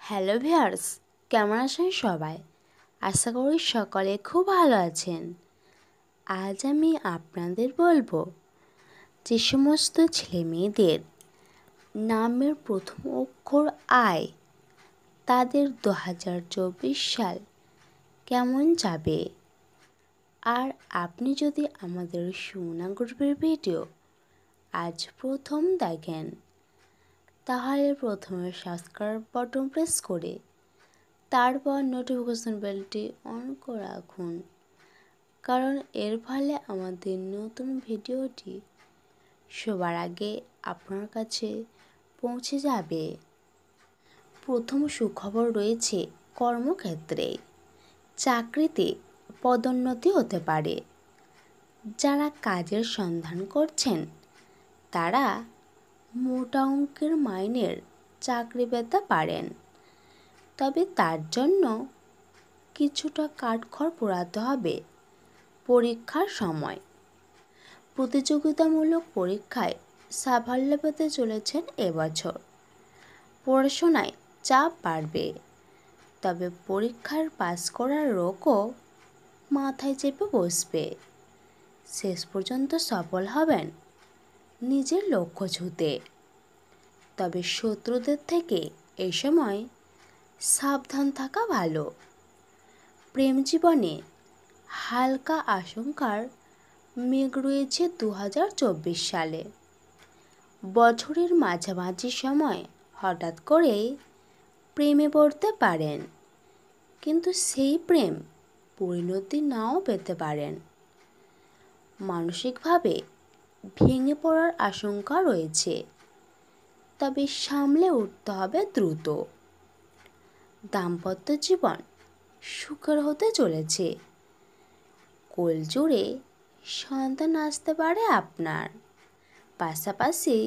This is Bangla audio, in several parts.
হ্যালো ভিউয়ার্স, কেমন আছেন সবাই? আশা করি সকলে খুব ভালো আছেন। আজ আমি আপনাদের বলবো যে সমস্ত ছেলে মেয়েদের নামের প্রথম অক্ষর আই তাদের 2024 সাল কেমন যাবে। আর আপনি যদি আমাদের সোনা গ্রুপের ভিডিও আজ প্রথম দেখেন তাহলে প্রথমে সাবস্ক্রাইব বাটন প্রেস করে তারপর নোটিফিকেশন বেলটি অন করে রাখুন, কারণ এর ফলে আমাদের নতুন ভিডিওটি সবার আগে আপনার কাছে পৌঁছে যাবে। প্রথম সুখবর রয়েছে কর্মক্ষেত্রে, চাকরিতে পদোন্নতি হতে পারে। যারা কাজের সন্ধান করছেন তারা মোটা অঙ্কের মাইনের চাকরি পেতে পারেন, তবে তার জন্য কিছুটা কাঠখড় পোড়াতে হবে পরীক্ষার সময়। প্রতিযোগিতামূলক পরীক্ষায় সাফল্য পেতে চলেছেন এবছর। পড়াশোনায় চাপ বাড়বে, তবে পরীক্ষার পাস করার রোগও মাথায় চেপে বসবে। শেষ পর্যন্ত সফল হবেন নিজের লক্ষ্য ছুঁতে। তবে শত্রুদের থেকে এই সময় সাবধান থাকা ভালো। প্রেম জীবনে হালকা আশঙ্কার মেঘ রয়েছে 2024 সালে। বছরের মাঝামাঝি সময় হঠাৎ করেই প্রেমে পড়তে পারেন, কিন্তু সেই প্রেম পরিণতি নাও পেতে পারেন। মানসিকভাবে ভেঙে পড়ার আশঙ্কা রয়েছে, তবে সামলে উঠতে হবে দ্রুত। দাম্পত্য জীবন সুখের হতে চলেছে। কোলজুড়ে সন্তান আসতে পারে আপনার। পাশাপাশি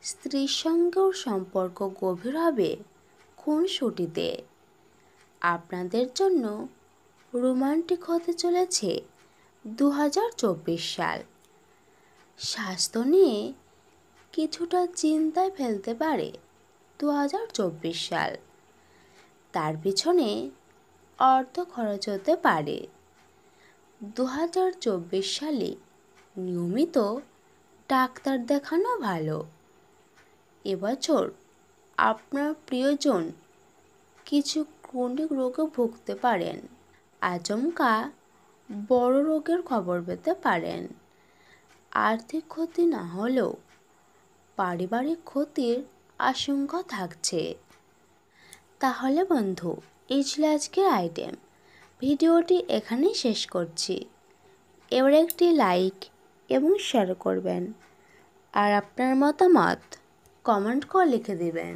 স্ত্রীর সঙ্গেও সম্পর্ক গভীর হবে খুনসুটিতে। আপনাদের জন্য রোমান্টিক হতে চলেছে 2024 সাল। স্বাস্থ্য নিয়ে কিছুটা চিন্তায় ফেলতে পারে 2024 সাল। তার পিছনে অর্থ খরচ হতে পারে। 2024 সালে নিয়মিত ডাক্তার দেখানো ভালো। এবছর আপনার প্রিয়জন কিছু ক্রনিক রোগে ভুগতে পারেন। আচমকা বড় রোগের খবর পেতে পারেন। আর্থিক ক্ষতি না হলেও পারিবারিক ক্ষতির আশঙ্কা থাকছে। তাহলে বন্ধু, এই ছিল আজকের আইটেম। ভিডিওটি এখানেই শেষ করছি। এবার একটি লাইক এবং শেয়ার করবেন, আর আপনার মতামত কমেন্ট করে লিখে দিবেন।